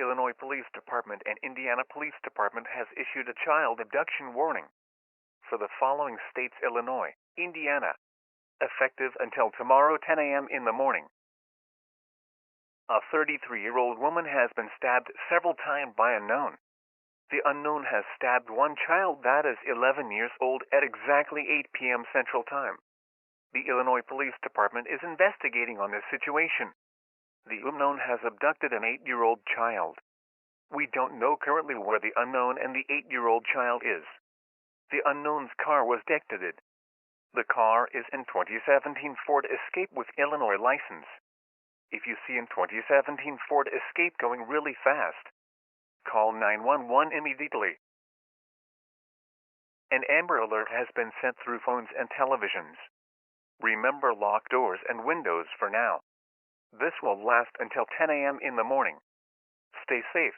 Illinois Police Department and Indiana Police Department has issued a child abduction warning for the following states: Illinois, Indiana, effective until tomorrow 10 a.m. in the morning. A 33-year-old woman has been stabbed several times by unknown. The unknown has stabbed one child that is 11 years old at exactly 8 p.m. Central Time. The Illinois Police Department is investigating on this situation. The unknown has abducted an 8-year-old child. We don't know currently where the unknown and the 8-year-old child is. The unknown's car was abducted. The car is a 2017 Ford Escape with Illinois license. If you see a 2017 Ford Escape going really fast, call 911 immediately. An Amber Alert has been sent through phones and televisions. Remember, lock doors and windows for now. This will last until 10 a.m. in the morning. Stay safe.